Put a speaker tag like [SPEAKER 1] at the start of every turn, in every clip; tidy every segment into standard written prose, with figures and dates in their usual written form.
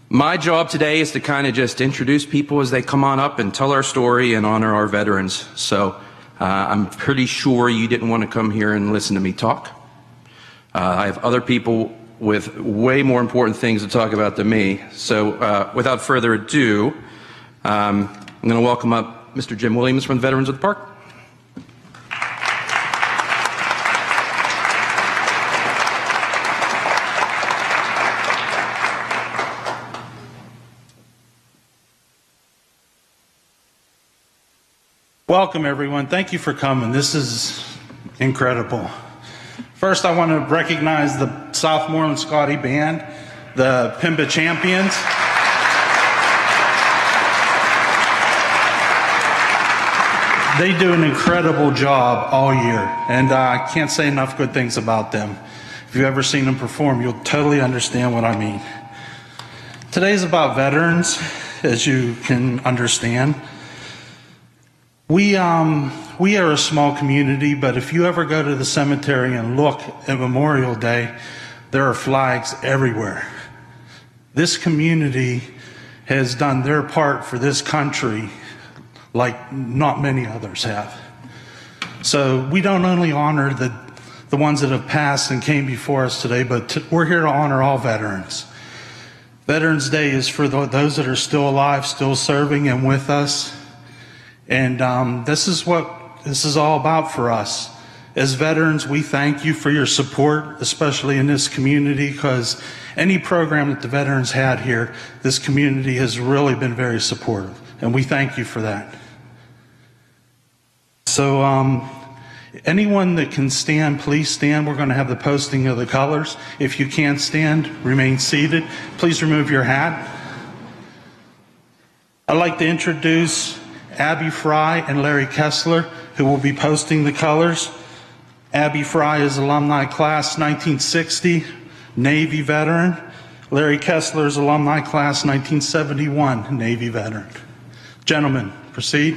[SPEAKER 1] My job today is to kind of just introduce people as they come on up and tell our story and honor our veterans. So I'm pretty sure you didn't want to come here and listen to me talk. I have other people with way more important things to talk about than me. So without further ado, I'm going to welcome up Mr. Jim Williams from the Veterans of the Park.
[SPEAKER 2] Welcome, everyone. Thank you for coming. This is incredible. First, I want to recognize the Southmoreland Scotty Band, the PIMBA champions. They do an incredible job all year, and I can't say enough good things about them. If you've ever seen them perform, you'll totally understand what I mean. Today's about veterans, as you can understand. We are a small community, but if you ever go to the cemetery and look at Memorial Day, there are flags everywhere. This community has done their part for this country like not many others have. So we don't only honor the ones that have passed and came before us today, but we're here to honor all veterans. Veterans Day is for those that are still alive, still serving and with us. And this is what this is all about for us. As veterans, we thank you for your support, especially in this community, because any program that the veterans had here, this community has really been very supportive, and we thank you for that. So anyone that can stand, please stand. We're going to have the posting of the colors. If you can't stand, remain seated. Please remove your hat. I'd like to introduce Abby Fry and Larry Kessler, who will be posting the colors. Abby Fry is alumni class 1960, Navy veteran. Larry Kessler is alumni class 1971, Navy veteran. Gentlemen, proceed.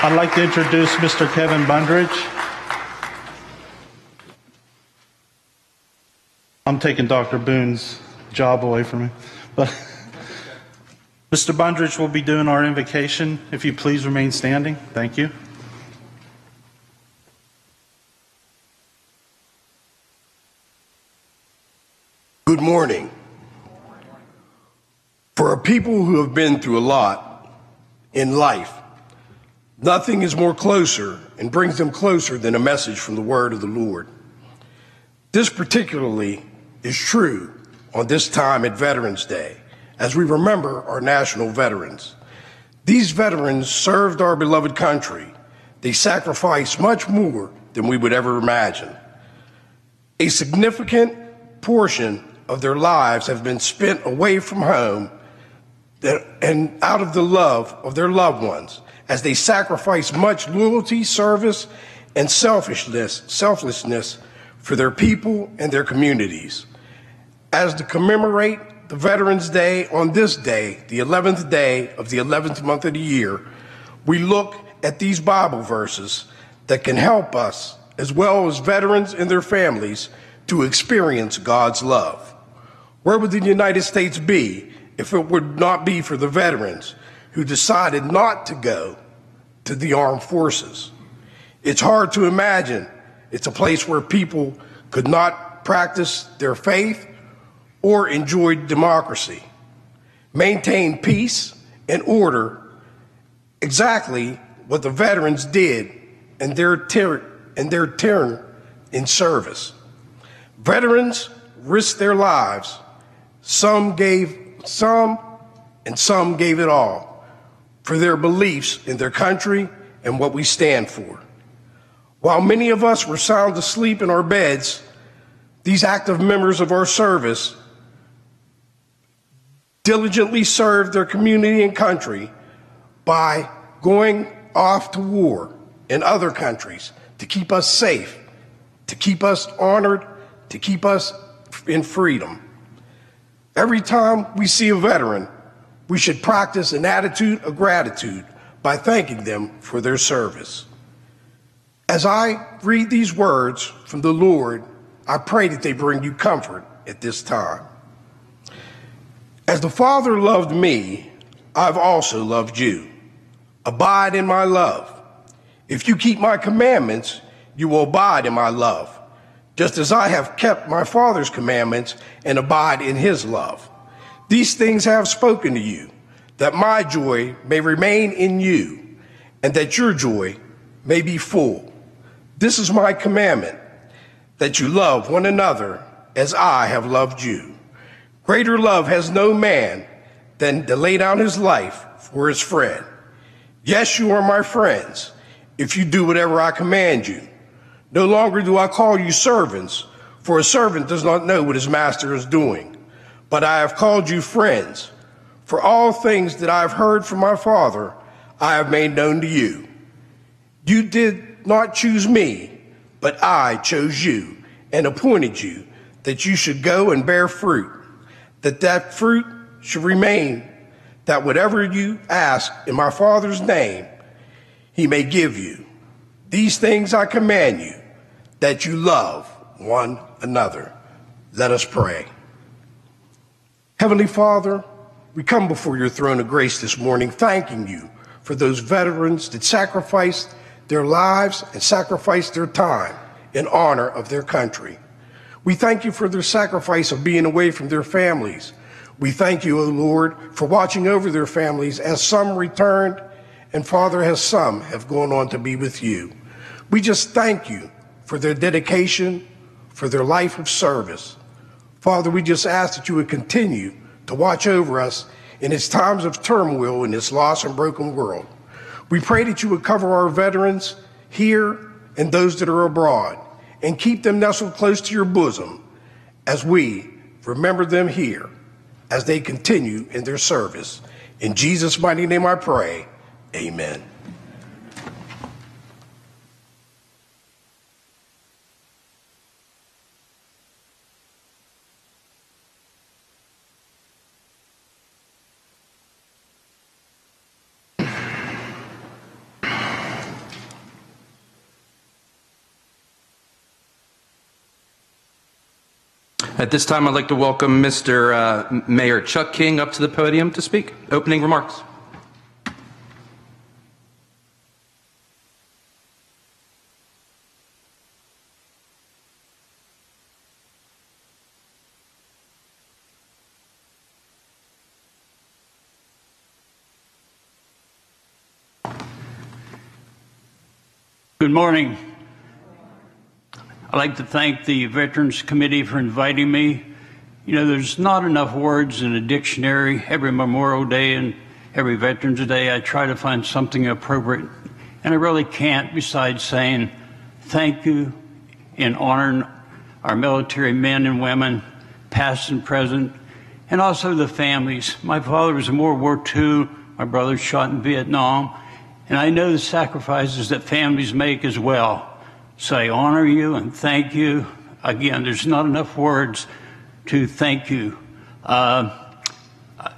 [SPEAKER 2] I'd like to introduce Mr. Kevin Bundridge. I'm taking Dr. Boone's job away from him. But Mr. Bundridge will be doing our invocation. If you please remain standing. Thank you.
[SPEAKER 3] Good morning. For a people who have been through a lot in life, nothing is more closer and brings them closer than a message from the word of the Lord. This particularly is true on this time at Veterans Day, as we remember our national veterans. These veterans served our beloved country. They sacrificed much more than we would ever imagine. A significant portion of their lives have been spent away from home and out of the love of their loved ones, as they sacrifice much loyalty, service, and selflessness for their people and their communities. As to commemorate the Veterans Day on this day, the 11th day of the 11th month of the year, we look at these Bible verses that can help us, as well as veterans and their families, to experience God's love. Where would the United States be if it would not be for the veterans who decided not to go to the armed forces? It's hard to imagine it's a place where people could not practice their faith or enjoy democracy, maintain peace and order, exactly what the veterans did in their turn in service. Veterans risked their lives. Some gave some, and some gave it all for their beliefs in their country and what we stand for. While many of us were sound asleep in our beds, these active members of our service diligently served their community and country by going off to war in other countries to keep us safe, to keep us honored, to keep us in freedom. Every time we see a veteran, we should practice an attitude of gratitude by thanking them for their service. As I read these words from the Lord, I pray that they bring you comfort at this time. As the Father loved me, I've also loved you. Abide in my love. If you keep my commandments, you will abide in my love, just as I have kept my Father's commandments and abide in his love. These things I have spoken to you, that my joy may remain in you, and that your joy may be full. This is my commandment, that you love one another as I have loved you. Greater love has no man than to lay down his life for his friend. Yes, you are my friends, if you do whatever I command you. No longer do I call you servants, for a servant does not know what his master is doing. But I have called you friends, for all things that I have heard from my Father, I have made known to you. You did not choose me, but I chose you and appointed you that you should go and bear fruit, that fruit should remain, that whatever you ask in my Father's name, he may give you. These things I command you, that you love one another. Let us pray. Heavenly Father, we come before your throne of grace this morning, thanking you for those veterans that sacrificed their lives and sacrificed their time in honor of their country. We thank you for their sacrifice of being away from their families. We thank you, O Lord, for watching over their families as some returned and, Father, as some have gone on to be with you. We just thank you for their dedication, for their life of service. Father, we just ask that you would continue to watch over us in its times of turmoil in this lost and broken world. We pray that you would cover our veterans here and those that are abroad, and keep them nestled close to your bosom as we remember them here as they continue in their service. In Jesus' mighty name I pray, amen.
[SPEAKER 1] At this time, I'd like to welcome Mr. Mayor Chuck King up to the podium to speak. Opening remarks.
[SPEAKER 4] Good morning. I'd like to thank the Veterans Committee for inviting me. You know, there's not enough words in a dictionary. Every Memorial Day and every Veterans Day, I try to find something appropriate. And I really can't besides saying thank you in honoring our military men and women, past and present, and also the families. My father was in World War II. My brother shot in Vietnam. And I know the sacrifices that families make as well. So I honor you and thank you. Again, there's not enough words to thank you. The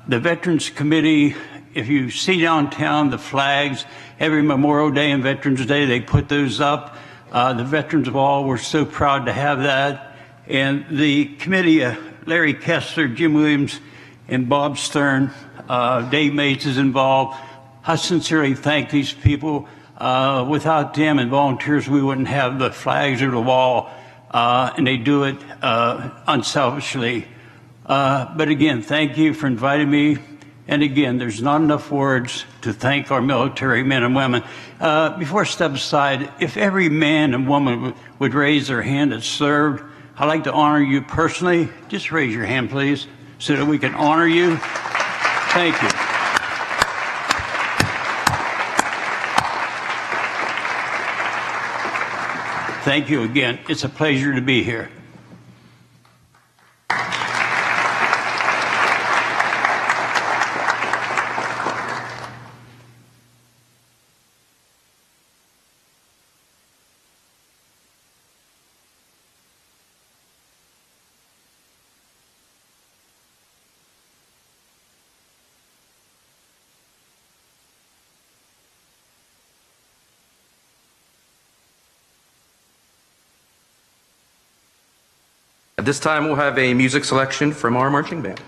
[SPEAKER 4] Veterans Committee, if you see downtown the flags, every Memorial Day and Veterans Day, they put those up. The Veterans of all, we're so proud to have that. And the committee, Larry Kessler, Jim Williams, and Bob Stern, Dave Mates is involved. I sincerely thank these people. Without them and volunteers, we wouldn't have the flags or the wall, and they do it unselfishly. But again, thank you for inviting me. And again, there's not enough words to thank our military men and women. Before I step aside, if every man and woman would raise their hand that served, I'd like to honor you personally. Just raise your hand, please, so that we can honor you. Thank you. Thank you again. It's a pleasure to be here.
[SPEAKER 1] At this time, we'll have a music selection from our marching band.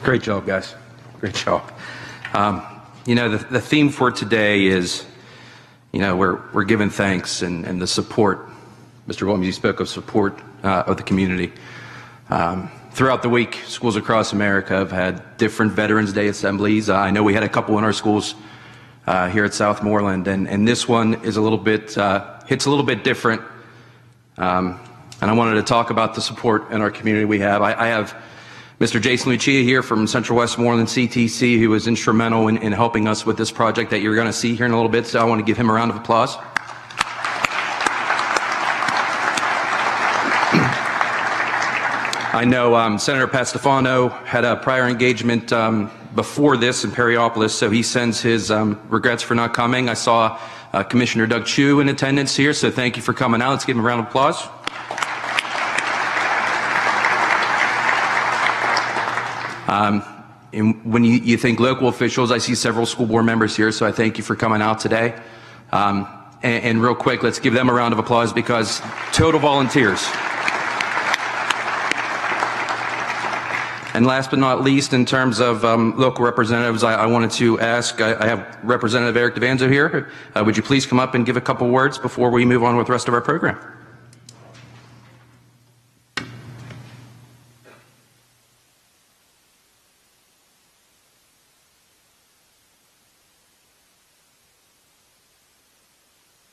[SPEAKER 1] Great job, guys. Great job. The theme for today is, we're giving thanks and the support. Mr. Williams, you spoke of support of the community. Throughout the week, schools across America have had different Veterans Day assemblies. I know we had a couple in our schools here at Southmoreland, and this one is hits a little bit different. And I wanted to talk about the support in our community we have. I have Mr. Jason Lucia here from Central Westmoreland CTC, who was instrumental in helping us with this project that you're going to see here in a little bit, so I want to give him a round of applause. I know Senator Pat Stefano had a prior engagement before this in Perryopolis, so he sends his regrets for not coming. I saw Commissioner Doug Chu in attendance here, so thank you for coming out. Let's give him a round of applause. And when you think local officials, I see several school board members here, so I thank you for coming out today. And real quick, let's give them a round of applause because total volunteers. And last but not least, in terms of local representatives, I wanted to ask, I have Representative Eric Devanzo here. Would you please come up and give a couple words before we move on with the rest of our program?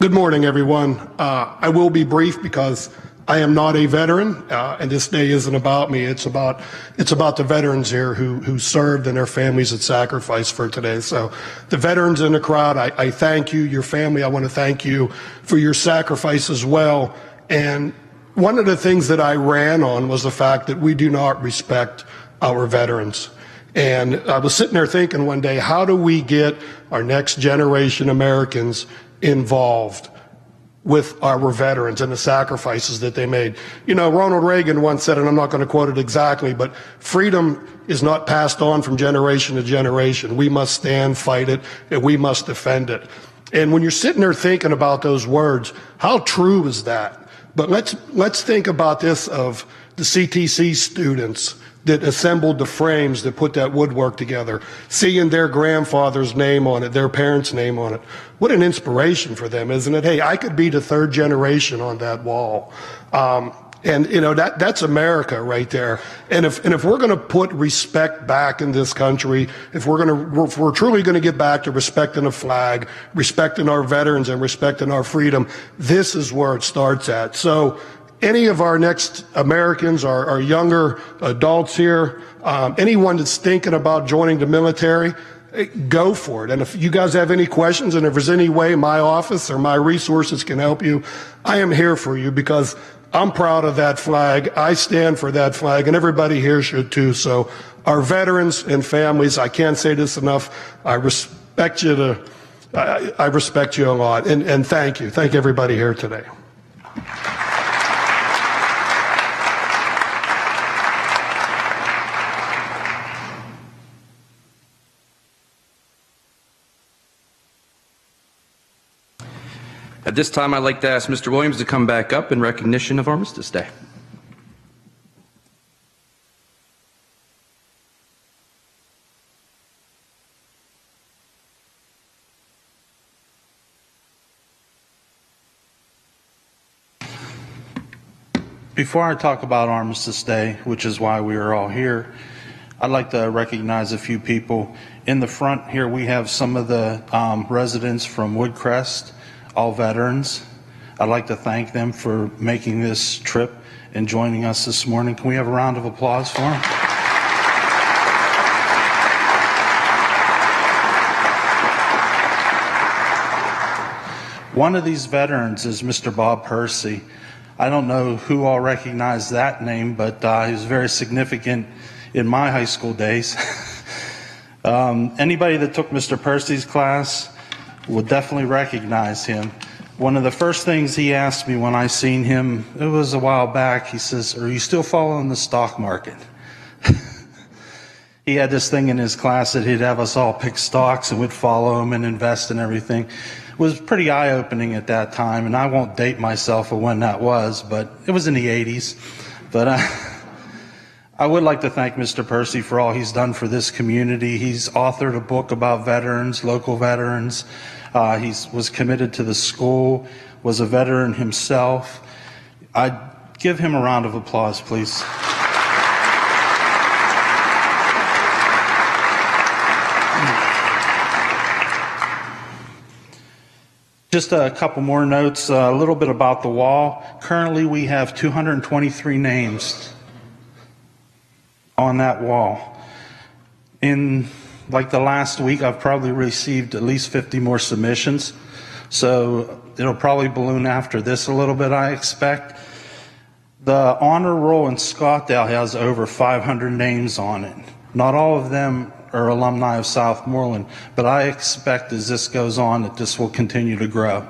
[SPEAKER 3] Good morning, everyone. I will be brief because I am not a veteran, and this day isn't about me. It's about the veterans here who served and their families that sacrificed for today. So the veterans in the crowd, I thank you. Your family, I want to thank you for your sacrifice as well. And one of the things that I ran on was the fact that we do not respect our veterans. And I was sitting there thinking one day, how do we get our next generation Americans involved with our veterans and the sacrifices that they made? Ronald Reagan once said, and I'm not going to quote it exactly, but freedom is not passed on from generation to generation. We must stand, fight it, and we must defend it. And when you're sitting there thinking about those words, how true is that? But let's think about this of the CTC students that assembled the frames that put that woodwork together, seeing their grandfather's name on it, their parents' name on it. What an inspiration for them, isn't it? Hey, I could be the third generation on that wall. That's America right there. And if we're going to put respect back in this country, if we're truly going to get back to respecting the flag, respecting our veterans, and respecting our freedom, this is where it starts at. So any of our next Americans, our younger adults here, anyone that's thinking about joining the military, go for it. And if you guys have any questions, and if there's any way my office or my resources can help you, I am here for you because I'm proud of that flag. I stand for that flag, and everybody here should too. So our veterans and families, I can't say this enough, I respect you a lot, and thank you. Thank everybody here today.
[SPEAKER 1] At this time, I'd like to ask Mr. Williams to come back up in recognition of Armistice Day.
[SPEAKER 2] Before I talk about Armistice Day, which is why we are all here, I'd like to recognize a few people. In the front here, we have some of the residents from Woodcrest, all veterans. I'd like to thank them for making this trip and joining us this morning. Can we have a round of applause for them? One of these veterans is Mr. Bob Percy. I don't know who all recognize that name, but he was very significant in my high school days. Anybody that took Mr. Percy's class will definitely recognize him. One of the first things he asked me when I seen him, it was a while back, he says, "Are you still following the stock market?" He had this thing in his class that he'd have us all pick stocks and we'd follow him and invest in everything. It was pretty eye-opening at that time, and I won't date myself of when that was, but it was in the 80s. But I would like to thank Mr. Percy for all he's done for this community. He's authored a book about veterans, local veterans. He was committed to the school, was a veteran himself. I'd give him a round of applause, please. Just a couple more notes, a little bit about the wall. Currently, we have 223 names on that wall. In like the last week, I've probably received at least 50 more submissions. So it'll probably balloon after this a little bit, I expect. The honor roll in Scottdale has over 500 names on it. Not all of them are alumni of Southmoreland, but I expect as this goes on that this will continue to grow.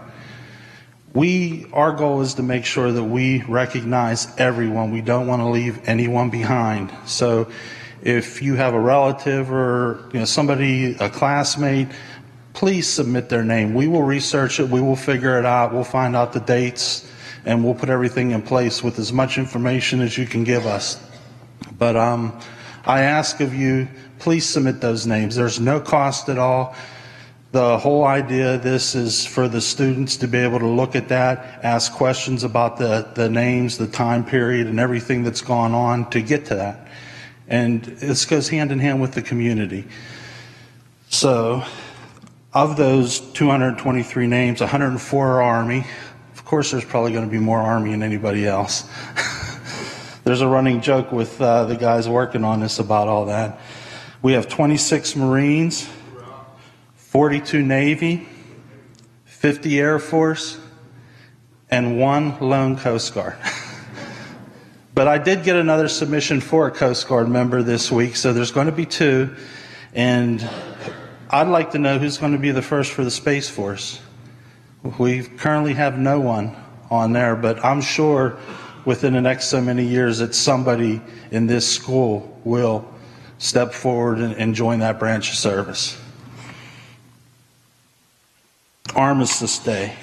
[SPEAKER 2] Our goal is to make sure that we recognize everyone. We don't want to leave anyone behind. So if you have a relative or somebody, a classmate, please submit their name. We will research it, we will figure it out, we'll find out the dates, and we'll put everything in place with as much information as you can give us. But I ask of you, please submit those names. There's no cost at all. The whole idea of this is for the students to be able to look at that, ask questions about the names, the time period, and everything that's gone on to get to that. And this goes hand in hand with the community. So, of those 223 names, 104 are Army. Of course, there's probably going to be more Army than anybody else. There's a running joke with the guys working on this about all that. We have 26 Marines, 42 Navy, 50 Air Force, and 1 lone Coast Guard. But I did get another submission for a Coast Guard member this week, so there's going to be 2. And I'd like to know who's going to be the first for the Space Force. We currently have no one on there, but I'm sure within the next so many years that somebody in this school will step forward and join that branch of service. Armistice Day.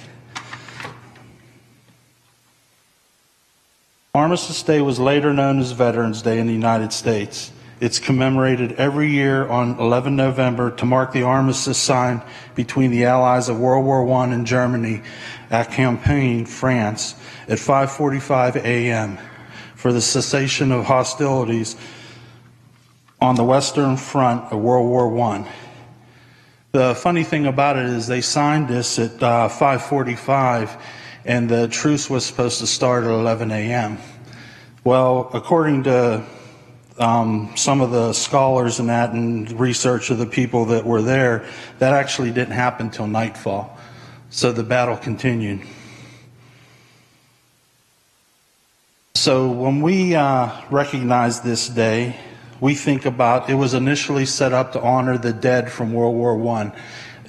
[SPEAKER 2] Armistice Day was later known as Veterans Day in the United States. It's commemorated every year on 11 November to mark the armistice signed between the Allies of World War I and Germany at Champagne, France, at 5:45 a.m. for the cessation of hostilities on the Western Front of World War I. The funny thing about it is they signed this at 5:45, and the truce was supposed to start at 11 a.m. Well, according to some of the scholars and that and research of the people that were there, that actually didn't happen till nightfall. So the battle continued. So when we recognize this day, we think about, it was initially set up to honor the dead from World War I.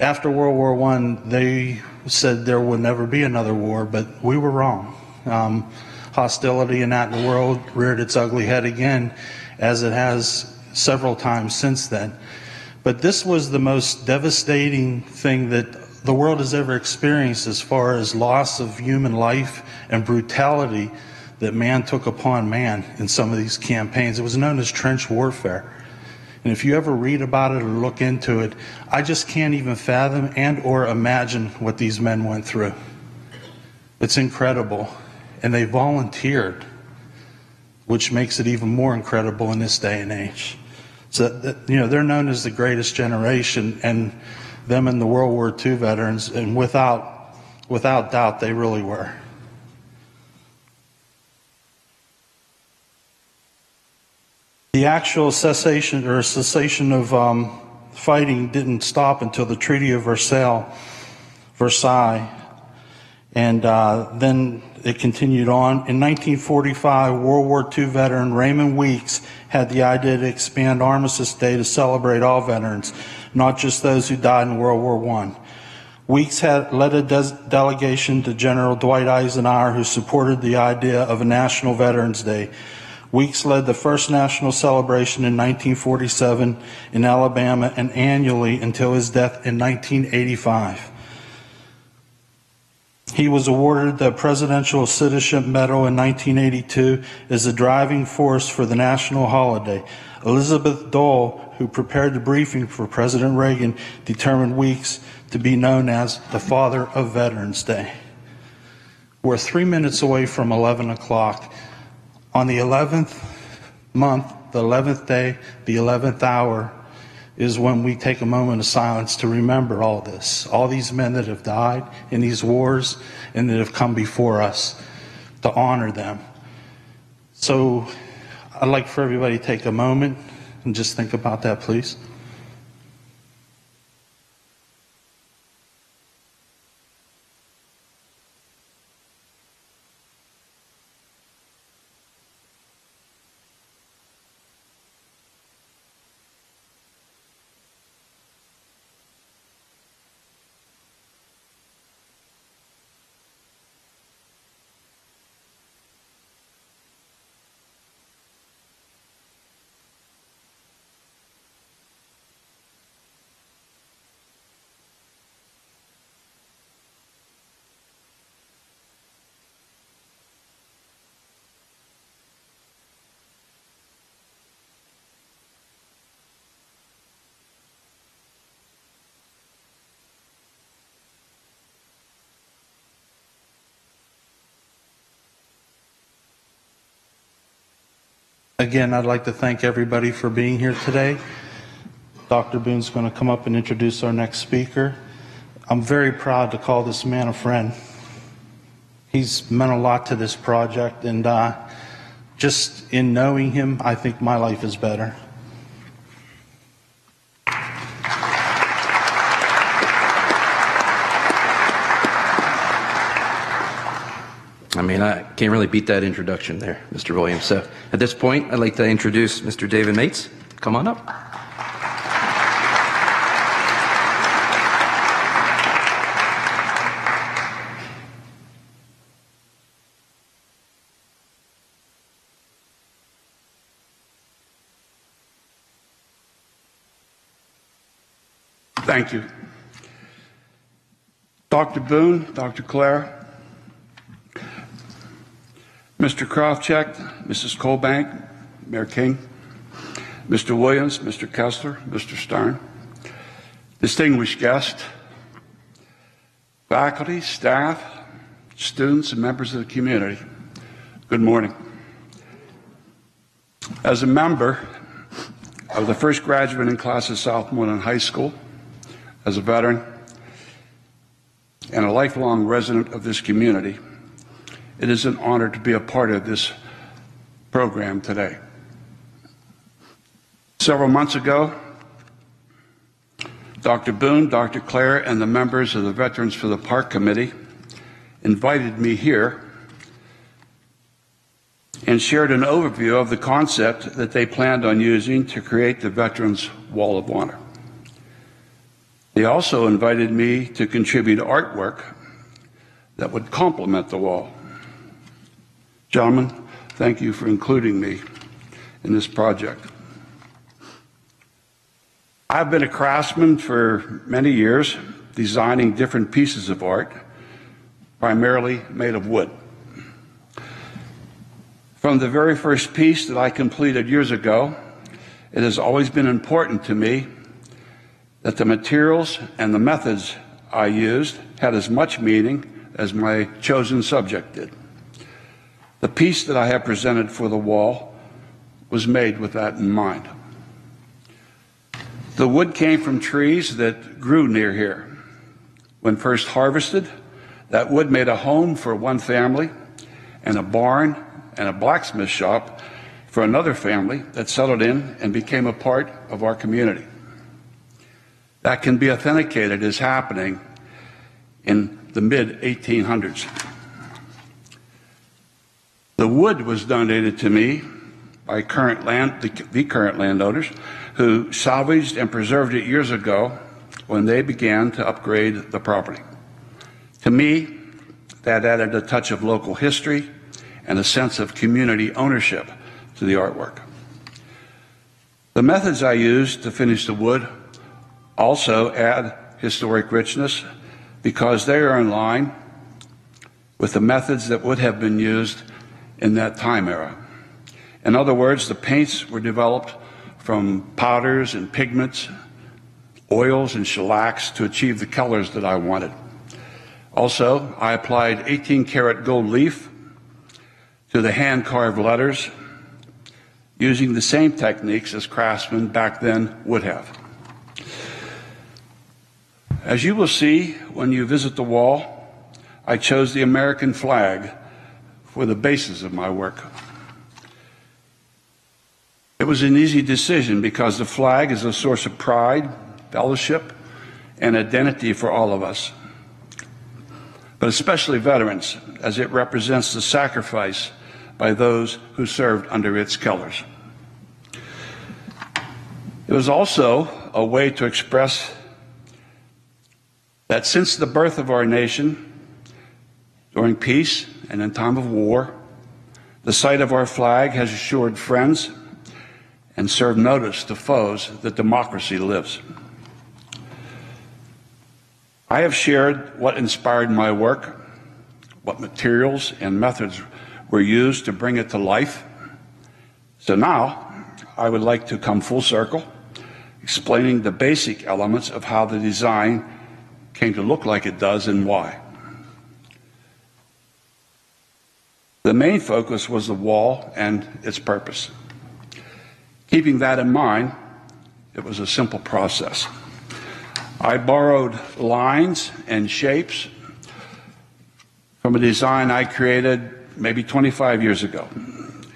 [SPEAKER 2] After World War I, they said there would never be another war, but we were wrong. Hostility in that in the world reared its ugly head again, as it has several times since then. But this was the most devastating thing that the world has ever experienced as far as loss of human life and brutality that man took upon man in some of these campaigns. It was known as trench warfare. And if you ever read about it or look into it, I just can't even fathom and or imagine what these men went through. It's incredible. And they volunteered, which makes it even more incredible in this day and age. So, they're known as the greatest generation, and them and the World War II veterans, and without doubt, they really were. The actual cessation of fighting didn't stop until the Treaty of Versailles, and then it continued on. In 1945, World War II veteran Raymond Weeks had the idea to expand Armistice Day to celebrate all veterans, not just those who died in World War I. Weeks had led a delegation to General Dwight Eisenhower, who supported the idea of a National Veterans Day. Weeks led the first national celebration in 1947 in Alabama and annually until his death in 1985. He was awarded the Presidential Citizenship Medal in 1982 as the driving force for the national holiday. Elizabeth Dole, who prepared the briefing for President Reagan, determined Weeks to be known as the Father of Veterans Day. We're 3 minutes away from 11 o'clock. On the 11th month, the 11th day, the 11th hour, is when we take a moment of silence to remember all this, all these men that have died in these wars and that have come before us, to honor them. So I'd like for everybody to take a moment and just think about that, please. Again, I'd like to thank everybody for being here today. Dr. Boone's going to come up and introduce our next speaker. I'm very proud to call this man a friend. He's meant a lot to this project, and just in knowing him, I think my life is better.
[SPEAKER 1] I mean, I can't really beat that introduction there, Mr. Williams. So at this point, I'd like to introduce Mr. David Mates. Come on up.
[SPEAKER 5] Thank you. Dr. Boone, Dr. Clare, Mr. Krofcheck, Mrs. Colbank, Mayor King, Mr. Williams, Mr. Kessler, Mr. Stern, distinguished guests, faculty, staff, students, and members of the community, good morning. As a member of the first graduating class of Southmoreland High School, as a veteran, and a lifelong resident of this community, it is an honor to be a part of this program today. Several months ago, Dr. Boone, Dr. Clare, and the members of the Veterans for the Park Committee invited me here and shared an overview of the concept that they planned on using to create the Veterans Wall of Honor. They also invited me to contribute artwork that would complement the wall. Gentlemen, thank you for including me in this project. I've been a craftsman for many years, designing different pieces of art, primarily made of wood. From the very first piece that I completed years ago, it has always been important to me that the materials and the methods I used had as much meaning as my chosen subject did. The piece that I have presented for the wall was made with that in mind. The wood came from trees that grew near here. When first harvested, that wood made a home for one family and a barn and a blacksmith shop for another family that settled in and became a part of our community. That can be authenticated as happening in the mid-1800s. The wood was donated to me by the current landowners who salvaged and preserved it years ago when they began to upgrade the property. To me, that added a touch of local history and a sense of community ownership to the artwork. The methods I used to finish the wood also add historic richness because they are in line with the methods that would have been used in that time era. In other words, the paints were developed from powders and pigments, oils and shellacs to achieve the colors that I wanted. Also, I applied 18-karat gold leaf to the hand-carved letters using the same techniques as craftsmen back then would have. As you will see when you visit the wall, I chose the American flag for the basis of my work. It was an easy decision because the flag is a source of pride, fellowship, and identity for all of us, but especially veterans, as it represents the sacrifice by those who served under its colors. It was also a way to express that since the birth of our nation, during peace and in time of war, the sight of our flag has assured friends and served notice to foes that democracy lives. I have shared what inspired my work, what materials and methods were used to bring it to life. So now I would like to come full circle, explaining the basic elements of how the design came to look like it does and why. The main focus was the wall and its purpose. Keeping that in mind, it was a simple process. I borrowed lines and shapes from a design I created maybe 25 years ago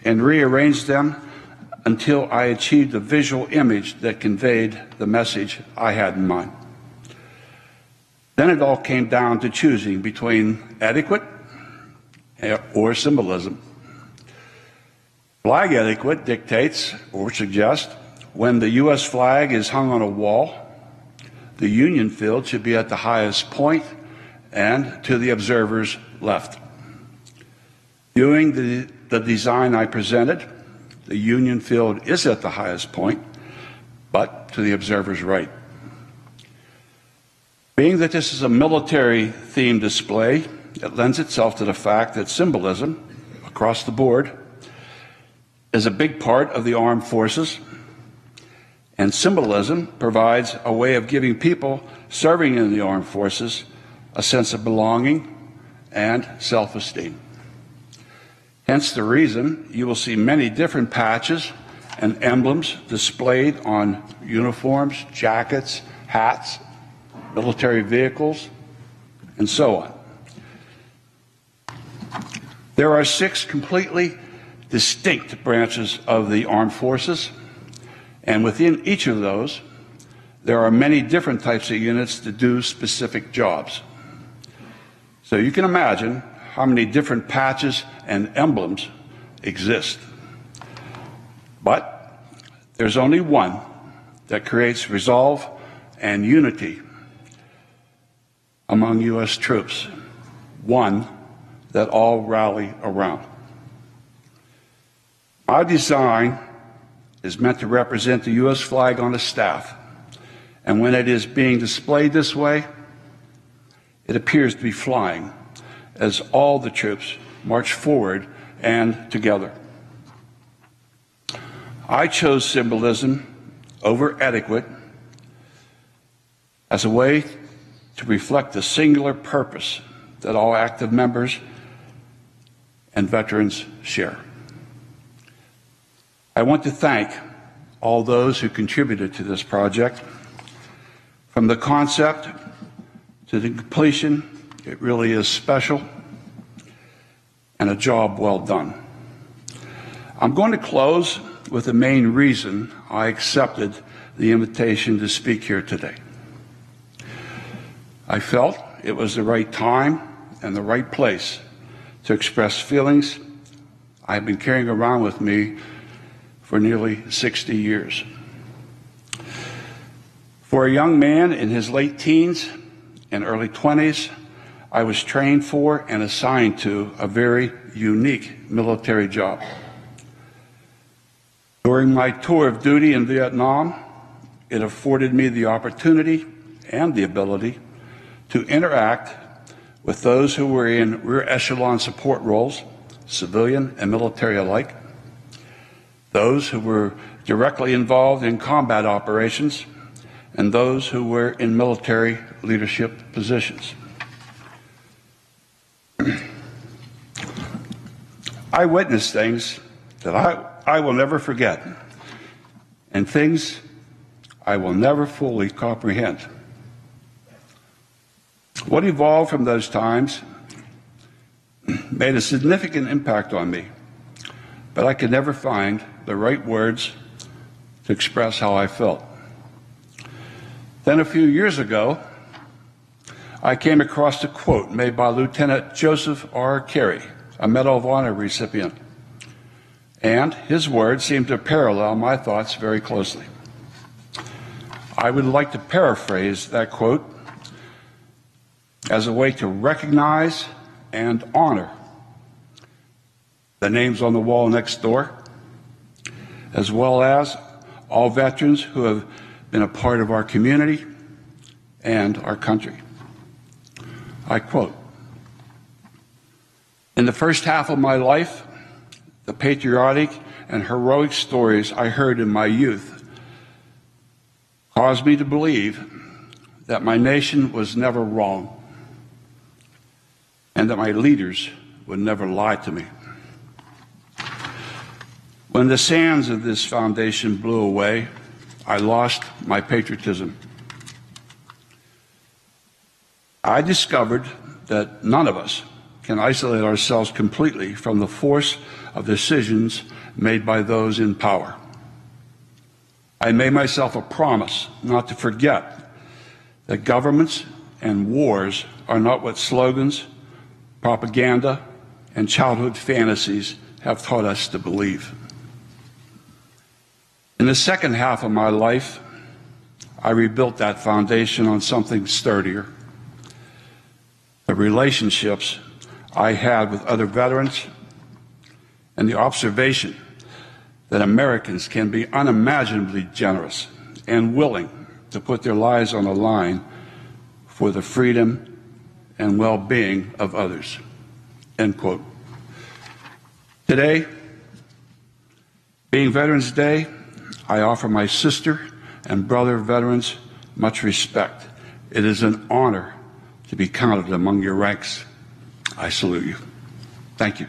[SPEAKER 5] and rearranged them until I achieved a visual image that conveyed the message I had in mind. Then it all came down to choosing between etiquette or symbolism. Flag etiquette dictates or suggests when the U.S. flag is hung on a wall, the Union field should be at the highest point and to the observer's left. Viewing the design I presented, the Union field is at the highest point, but to the observer's right. Being that this is a military-themed display, it lends itself to the fact that symbolism, across the board, is a big part of the armed forces, and symbolism provides a way of giving people serving in the armed forces a sense of belonging and self-esteem. Hence the reason you will see many different patches and emblems displayed on uniforms, jackets, hats, military vehicles, and so on. There are 6 completely distinct branches of the armed forces, and within each of those, there are many different types of units that do specific jobs. So you can imagine how many different patches and emblems exist. But there's only one that creates resolve and unity among U.S. troops, one that all rally around. Our design is meant to represent the U.S. flag on a staff, and when it is being displayed this way, it appears to be flying as all the troops march forward and together. I chose symbolism over etiquette as a way to reflect the singular purpose that all active members and veterans share. I want to thank all those who contributed to this project. From the concept to the completion, it really is special and a job well done. I'm going to close with the main reason I accepted the invitation to speak here today. I felt it was the right time and the right place to express feelings I've been carrying around with me for nearly 60 years. For a young man in his late teens and early 20s, I was trained for and assigned to a very unique military job. During my tour of duty in Vietnam, it afforded me the opportunity and the ability to interact with those who were in rear echelon support roles, civilian and military alike, those who were directly involved in combat operations, and those who were in military leadership positions. I witnessed things that I will never forget, and things I will never fully comprehend. What evolved from those times made a significant impact on me, but I could never find the right words to express how I felt. Then a few years ago, I came across a quote made by Lieutenant Joseph R. Carey, a Medal of Honor recipient, and his words seem to parallel my thoughts very closely. I would like to paraphrase that quote as a way to recognize and honor the names on the wall next door, as well as all veterans who have been a part of our community and our country. I quote, "In the first half of my life, the patriotic and heroic stories I heard in my youth caused me to believe that my nation was never wrong and that my leaders would never lie to me. When the sands of this foundation blew away, I lost my patriotism. I discovered that none of us can isolate ourselves completely from the force of decisions made by those in power. I made myself a promise not to forget that governments and wars are not what slogans, propaganda, and childhood fantasies have taught us to believe. In the second half of my life, I rebuilt that foundation on something sturdier. The relationships I had with other veterans and the observation that Americans can be unimaginably generous and willing to put their lives on the line for the freedom and well-being of others." End quote. Today, being Veterans Day, I offer my sister and brother veterans much respect. It is an honor to be counted among your ranks. I salute you. Thank you.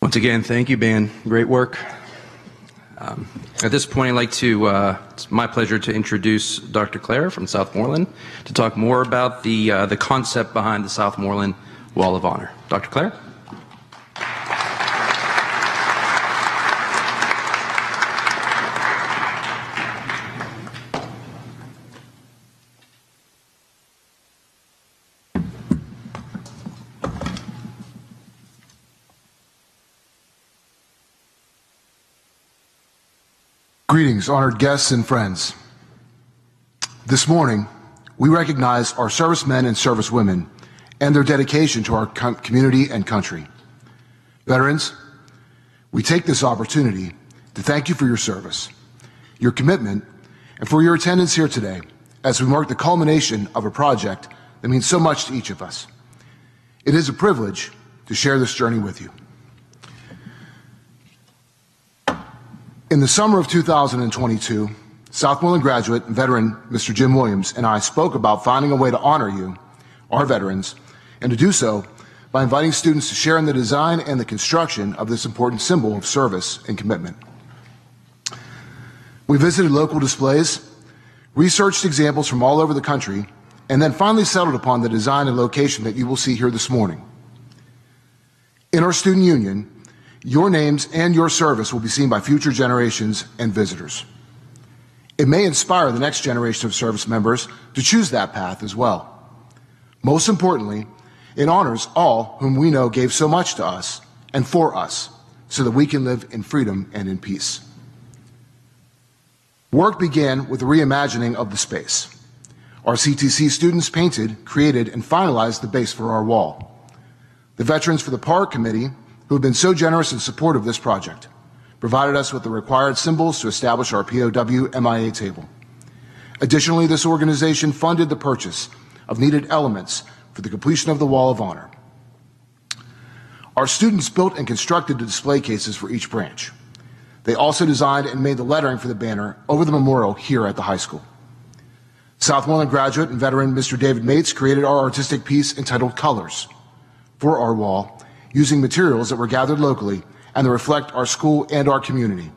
[SPEAKER 1] Once again, thank you, Ben. Great work. At this point, I'd like to, it's my pleasure to introduce Dr. Clare from Southmoreland to talk more about the concept behind the Southmoreland Wall of Honor. Dr. Clare?
[SPEAKER 6] Greetings, honored guests and friends. This morning, we recognize our servicemen and servicewomen and their dedication to our community and country. Veterans, we take this opportunity to thank you for your service, your commitment, and for your attendance here today as we mark the culmination of a project that means so much to each of us. It is a privilege to share this journey with you. In the summer of 2022, Southmoreland graduate and veteran Mr. Jim Williams and I spoke about finding a way to honor you, our veterans, and to do so by inviting students to share in the design and the construction of this important symbol of service and commitment. We visited local displays, researched examples from all over the country, and then finally settled upon the design and location that you will see here this morning. In our student union, your names and your service will be seen by future generations and visitors. It may inspire the next generation of service members to choose that path as well. Most importantly, it honors all whom we know gave so much to us and for us so that we can live in freedom and in peace. Work began with the reimagining of the space. Our CTC students painted, created, and finalized the base for our wall. The Veterans for the Park Committee, who have been so generous and supportive of this project, provided us with the required symbols to establish our POW MIA table. Additionally, this organization funded the purchase of needed elements for the completion of the Wall of Honor. Our students built and constructed the display cases for each branch. They also designed and made the lettering for the banner over the memorial here at the high school. Southmoreland graduate and veteran Mr. David Mates created our artistic piece entitled Colors for our wall, using materials that were gathered locally and that reflect our school and our community.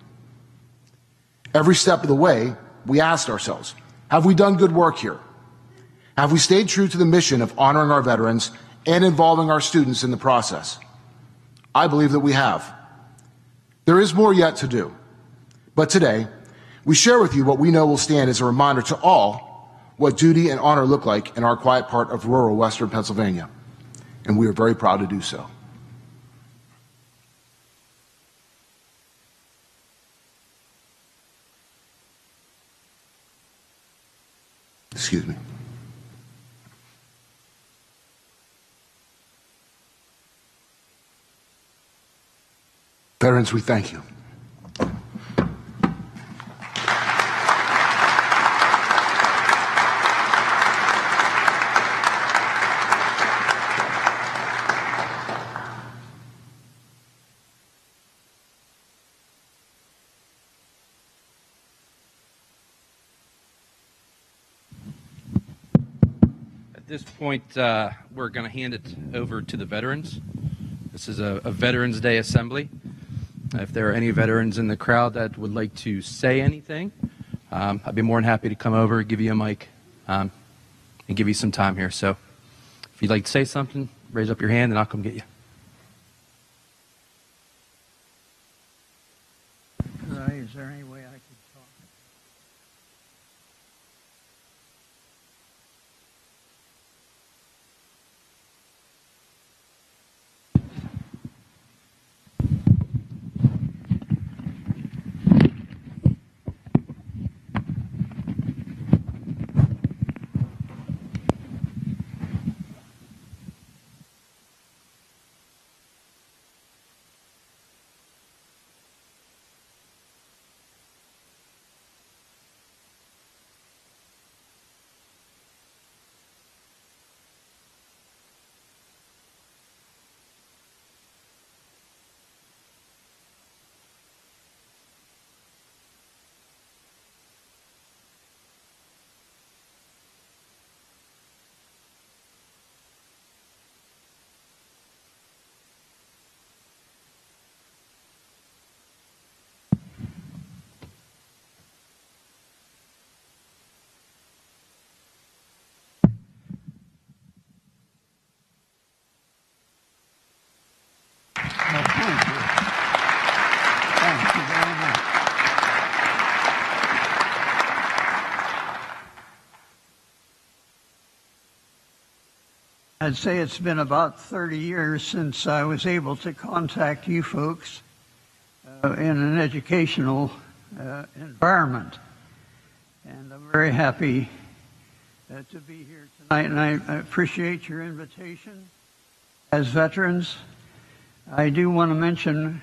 [SPEAKER 6] Every step of the way, we asked ourselves, have we done good work here? Have we stayed true to the mission of honoring our veterans and involving our students in the process? I believe that we have. There is more yet to do. But today, we share with you what we know will stand as a reminder to all what duty and honor look like in our quiet part of rural Western Pennsylvania. And we are very proud to do so. Excuse me. Veterans, we thank you.
[SPEAKER 1] At this point, we're going to hand it over to the veterans. This is a Veterans Day assembly. If there are any veterans in the crowd that would like to say anything, I'd be more than happy to come over, give you a mic, and give you some time here. So if you'd like to say something, raise up your hand and I'll come get you.
[SPEAKER 4] Is there any way I could talk?
[SPEAKER 7] I'd say it's been about 30 years since I was able to contact you folks in an educational environment. And I'm very happy to be here tonight, and I appreciate your invitation. As veterans, I do want to mention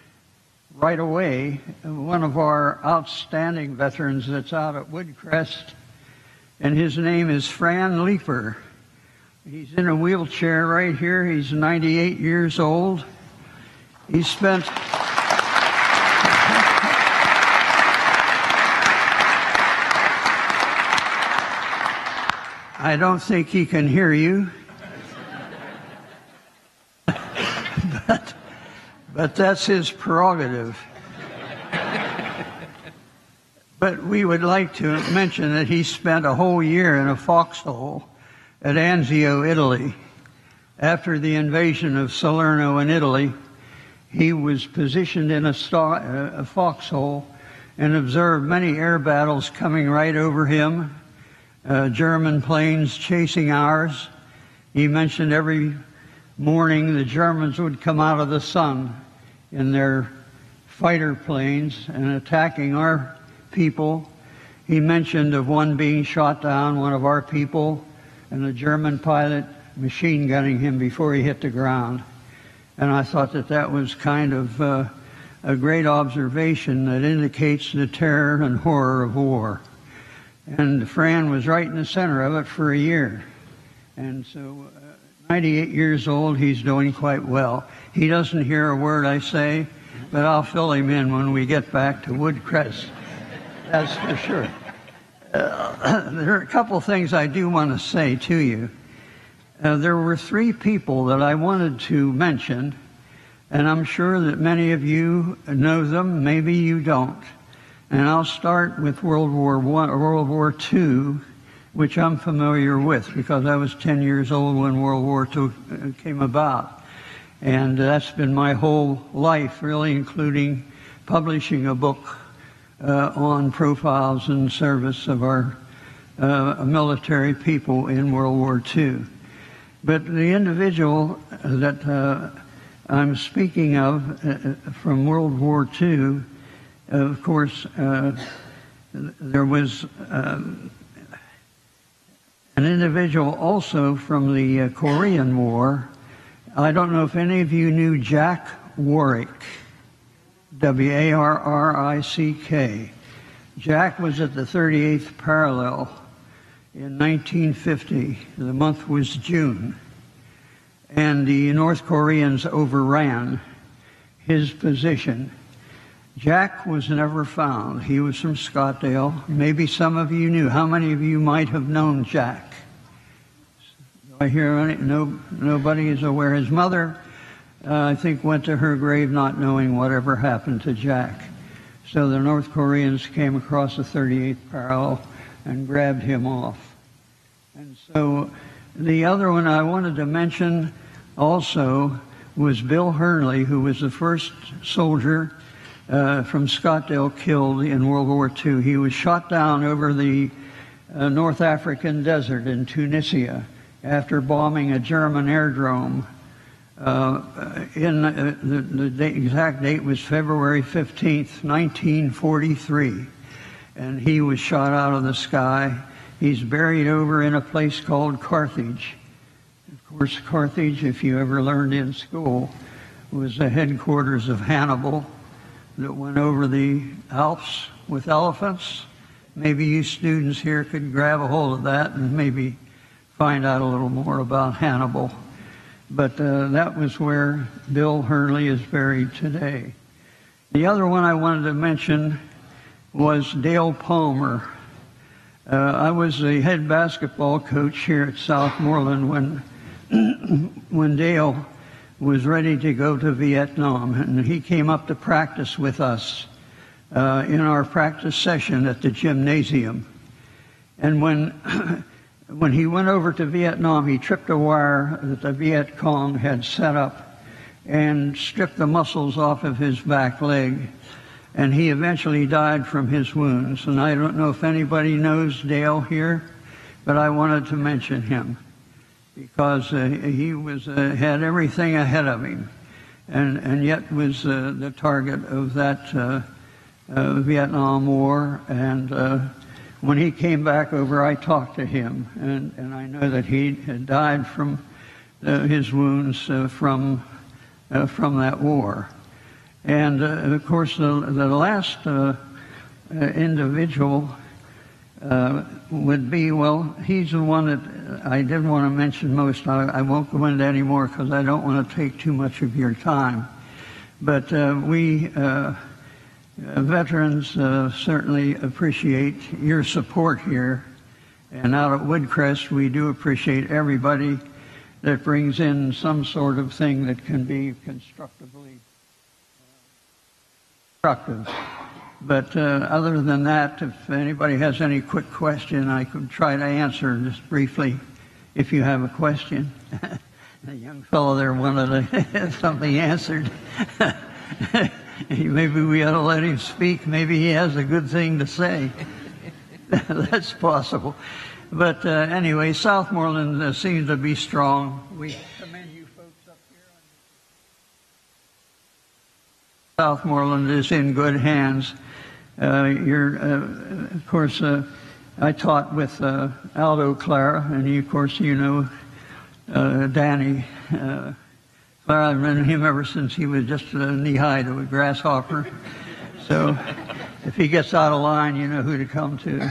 [SPEAKER 7] right away one of our outstanding veterans that's out at Woodcrest, and his name is Fran Leeper. He's in a wheelchair right here. He's 98 years old. He spent I don't think he can hear you. But that's his prerogative. But we would like to mention that he spent a whole year in a foxhole at Anzio, Italy. After the invasion of Salerno in Italy, he was positioned in a foxhole and observed many air battles coming right over him, German planes chasing ours. He mentioned every morning the Germans would come out of the sun in their fighter planes and attacking our people. He mentioned of one being shot down, one of our people, and a German pilot machine gunning him before he hit the ground. And I thought that that was kind of a great observation that indicates the terror and horror of war. And Fran was right in the center of it for a year. And so 98 years old, he's doing quite well. He doesn't hear a word I say, but I'll fill him in when we get back to Woodcrest. That's for sure. There are a couple things I do want to say to you. There were three people that I wanted to mention, and I'm sure that many of you know them, maybe you don't. And I'll start with World War II, which I'm familiar with because I was 10 years old when World War II came about. And that's been my whole life, really, including publishing a book on profiles and service of our military people in World War II. But the individual that I'm speaking of from World War II, of course, there was an individual also from the Korean War. I don't know if any of you knew Jack Warrick, W-A-R-R-I-C-K. Jack was at the 38th parallel in 1950. The month was June. And the North Koreans overran his position. Jack was never found. He was from Scottsdale. Maybe some of you knew. How many of you might have known Jack? I hear nobody is aware. His mother, I think, went to her grave not knowing whatever happened to Jack. So the North Koreans came across the 38th parallel and grabbed him off. And so the other one I wanted to mention also was Bill Hernley, who was the first soldier from Scottsdale killed in World War II. He was shot down over the North African desert in Tunisia after bombing a German airdrome. The exact date was February 15th, 1943. And he was shot out of the sky. He's buried over in a place called Carthage. Of course, Carthage, if you ever learned in school, was the headquarters of Hannibal that went over the Alps with elephants. Maybe you students here could grab a hold of that and maybe find out a little more about Hannibal. But that was where Bill Hernley is buried today. The other one I wanted to mention was Dale Palmer. I was the head basketball coach here at Southmoreland when Dale was ready to go to Vietnam, and he came up to practice with us in our practice session at the gymnasium. And when he went over to Vietnam, he tripped a wire that the Viet Cong had set up and stripped the muscles off of his back leg. And he eventually died from his wounds. And I don't know if anybody knows Dale here, but I wanted to mention him because he was had everything ahead of him, and yet was the target of that Vietnam War. And when he came back over, I talked to him, and I know that he had died from his wounds from that war. And of course, the last individual would be, well, he's the one that I did want to mention most. I won't go into any more because I don't want to take too much of your time. But we veterans certainly appreciate your support here. And out at Woodcrest, we do appreciate everybody that brings in some sort of thing that can be constructive. But other than that, if anybody has any quick question, I could try to answer just briefly if you have a question. The young fellow there wanted something answered. Maybe we ought to let him speak. Maybe he has a good thing to say. That's possible. But anyway, Southmoreland seems to be strong. We commend you folks up here. Southmoreland is in good hands. Of course, I taught with Aldo Clara, and of course, you know Danny Clara. I've known him ever since he was just knee-high to a grasshopper. So if he gets out of line, you know who to come to.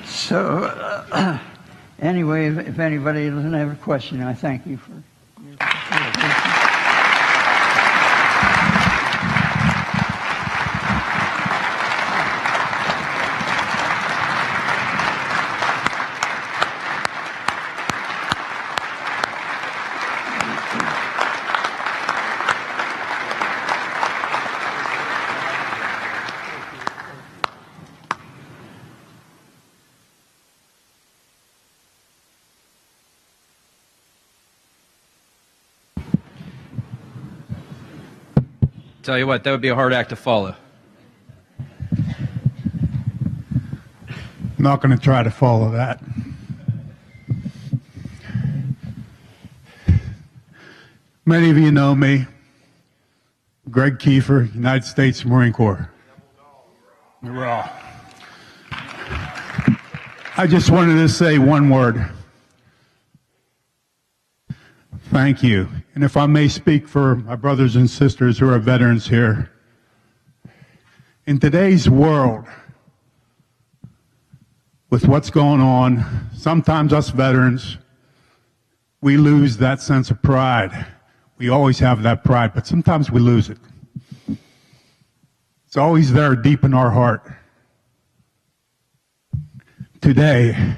[SPEAKER 7] So anyway, if anybody doesn't have a question, I thank you for your attention.
[SPEAKER 1] Tell you what, that would be a hard act to follow.
[SPEAKER 8] I'm not going to try to follow that. Many of you know me. Greg Kiefer, United States Marine Corps. Mayoral. I just wanted to say one word. Thank you. And if I may speak for my brothers and sisters who are veterans here, in today's world, with what's going on, sometimes us veterans, we lose that sense of pride. We always have that pride, but sometimes we lose it. It's always there deep in our heart. Today,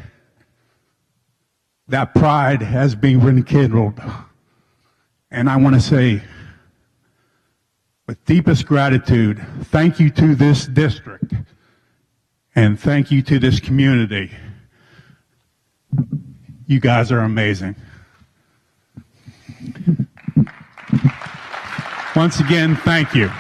[SPEAKER 8] that pride has been rekindled. And I want to say, with deepest gratitude, thank you to this district and thank you to this community. You guys are amazing. Once again, thank you.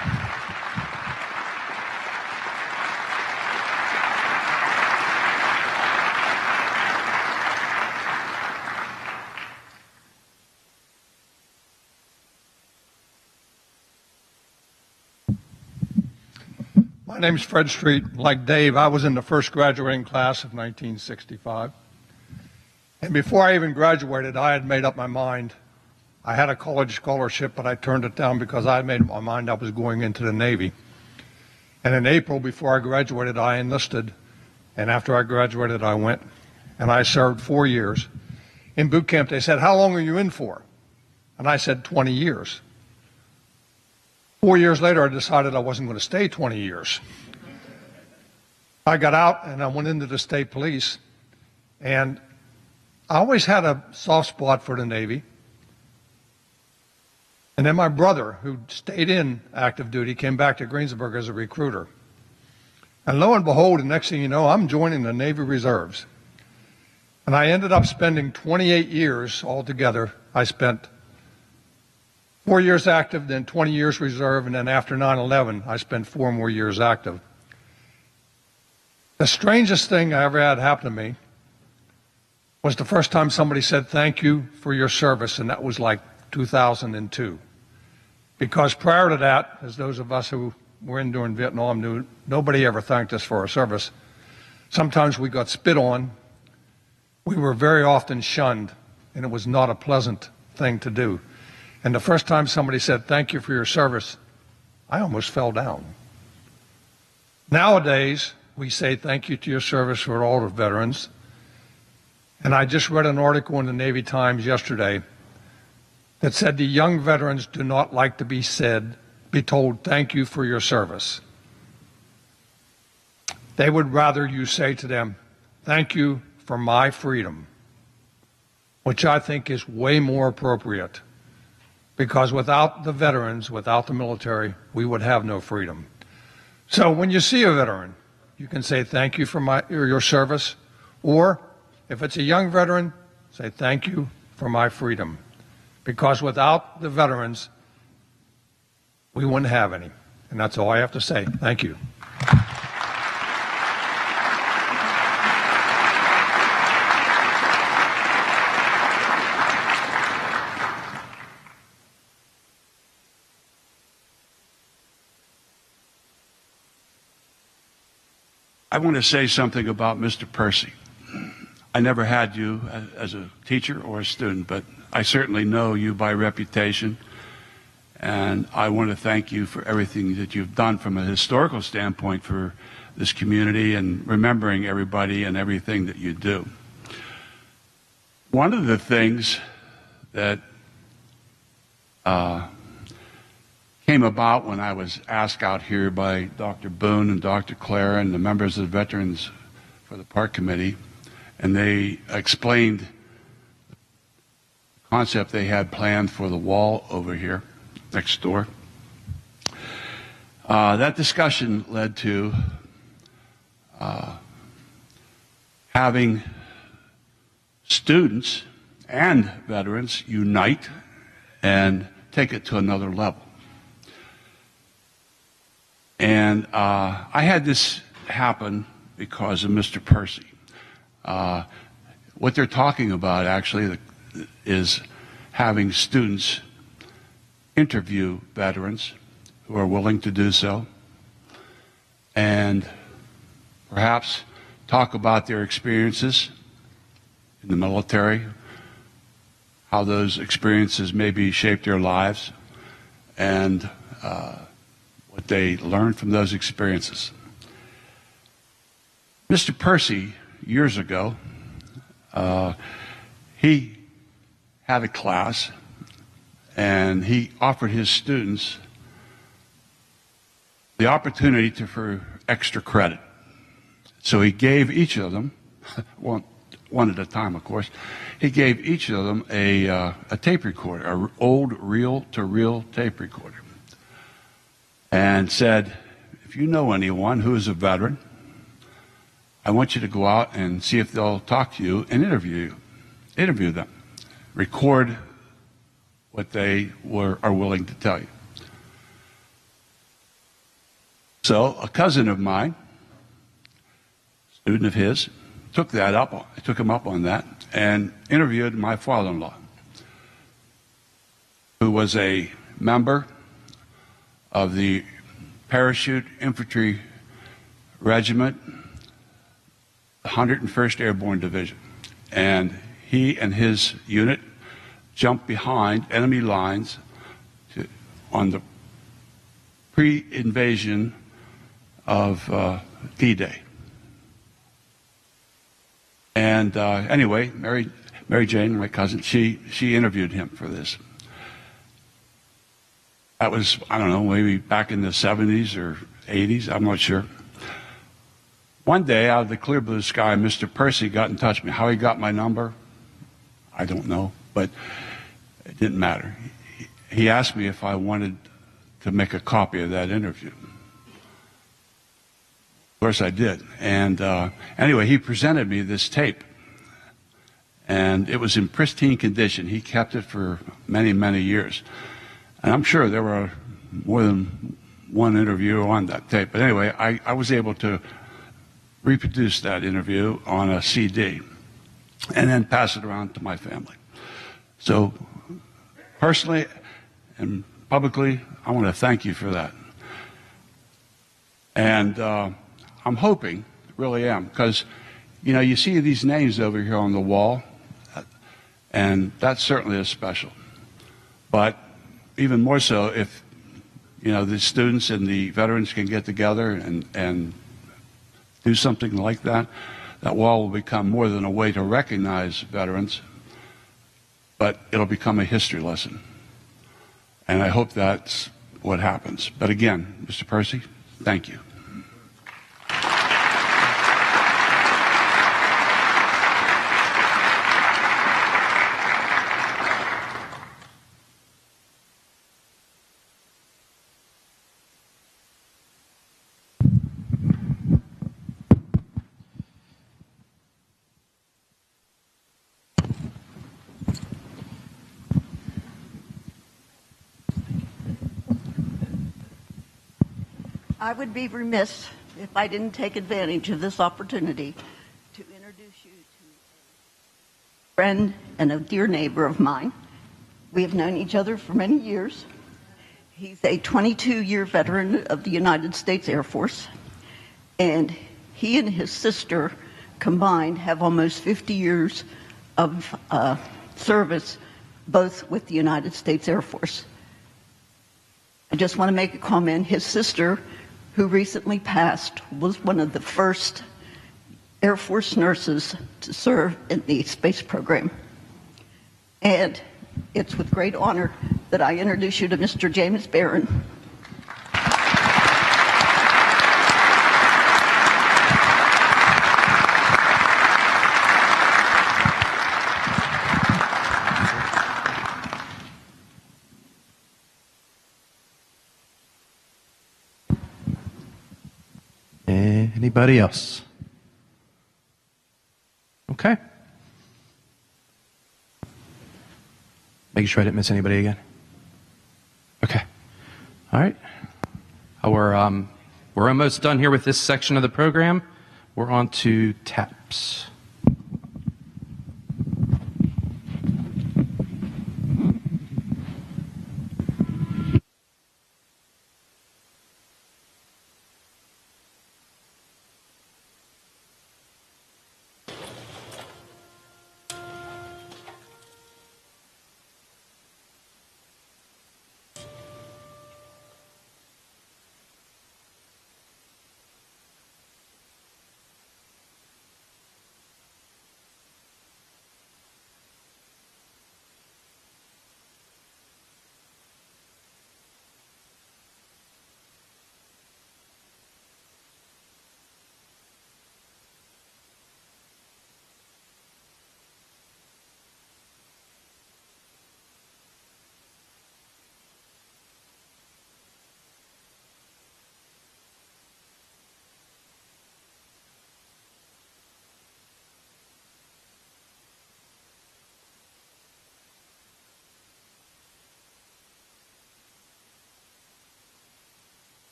[SPEAKER 9] My name's Fred Street. Like Dave, I was in the first graduating class of 1965. And before I even graduated, I had made up my mind. I had a college scholarship, but I turned it down because I had made up my mind I was going into the Navy. And in April, before I graduated, I enlisted. And after I graduated, I went. And I served 4 years. In boot camp, they said, "How long are you in for?" And I said, 20 years. 4 years later, I decided I wasn't going to stay 20 years. I got out and I went into the state police, and I always had a soft spot for the Navy. And then my brother, who stayed in active duty, came back to Greensburg as a recruiter. And lo and behold, the next thing you know, I'm joining the Navy Reserves. And I ended up spending 28 years altogether. I spent 4 years active, then 20 years reserve, and then after 9/11, I spent 4 more years active. The strangest thing I ever had happen to me was the first time somebody said thank you for your service, and that was like 2002. Because prior to that, as those of us who were in during Vietnam knew, nobody ever thanked us for our service. Sometimes we got spit on. We were very often shunned, and it was not a pleasant thing to do. And the first time somebody said thank you for your service, I almost fell down. Nowadays, we say thank you to your service for all the veterans. And I just read an article in the Navy Times yesterday that said the young veterans do not like to be told thank you for your service. They would rather you say to them, thank you for my freedom, which I think is way more appropriate, because without the veterans, without the military, we would have no freedom. So when you see a veteran, you can say thank you for your service, or if it's a young veteran, say thank you for my freedom, because without the veterans, we wouldn't have any. And that's all I have to say. Thank you.
[SPEAKER 5] I want to say something about Mr. Percy. I never had you as a teacher or a student, but I certainly know you by reputation, and I want to thank you for everything that you've done from a historical standpoint for this community and remembering everybody and everything that you do. One of the things that came about when I was asked out here by Dr. Boone and Dr. Clara and the members of the Veterans for the Park Committee, and they explained the concept they had planned for the wall over here next door. That discussion led to having students and veterans unite and take it to another level. And I had this happen because of Mr. Percy. What they're talking about actually is having students interview veterans who are willing to do so, and perhaps talk about their experiences in the military, how those experiences maybe shaped their lives, and what they learned from those experiences. Mr. Percy, years ago, he had a class, and he offered his students the opportunity for extra credit. So he gave each of them, one at a time, of course, he gave each of them a tape recorder, an old reel-to-reel tape recorder, and said, if you know anyone who is a veteran, I want you to go out and see if they'll talk to you and interview them, record what they are willing to tell you. So a cousin of mine, student of his, took him up on that and interviewed my father-in-law, who was a member of the Parachute Infantry Regiment, 101st Airborne Division. And he and his unit jumped behind enemy lines on the pre-invasion of D-Day. And anyway, Mary Jane, my cousin, she interviewed him for this. That was, I don't know, maybe back in the 70s or 80s, I'm not sure. One day, out of the clear blue sky, Mr. Percy got in touch with me. How he got my number, I don't know, but it didn't matter. He asked me if I wanted to make a copy of that interview. Of course I did. And anyway, he presented me this tape. And it was in pristine condition. He kept it for many, many years. And I'm sure there were more than one interview on that tape. But anyway, I was able to reproduce that interview on a CD. and then pass it around to my family. So personally and publicly, I want to thank you for that. And I'm hoping, really am, because, you know, you see these names over here on the wall, and that certainly is special. But even more so if, you know, the students and the veterans can get together and do something like that, that wall will become more than a way to recognize veterans, but it'll become a history lesson. And I hope that's what happens. But again, Mr. Percy, thank you.
[SPEAKER 10] I would be remiss if I didn't take advantage of this opportunity to introduce you to a friend and a dear neighbor of mine. We have known each other for many years. He's a 22-year veteran of the United States Air Force, and he and his sister combined have almost 50 years of service, both with the United States Air Force. I just want to make a comment. His sister, who recently passed, was one of the first Air Force nurses to serve in the space program. And it's with great honor that I introduce you to Mr. James Barron.
[SPEAKER 1] Anybody else? Okay. Making sure I didn't miss anybody again. Okay. All right. We're almost done here with this section of the program. We're on to TAPS.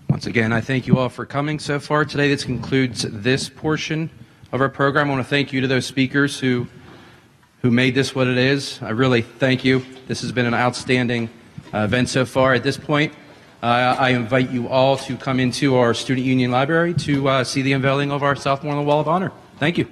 [SPEAKER 1] Once again, I thank you all for coming so far today. This concludes this portion of our program. I want to thank you to those speakers who made this what it is. I really thank you. This has been an outstanding event so far. At this point, I invite you all to come into our Student Union Library to see the unveiling of our Southmoreland Wall of Honor. Thank you.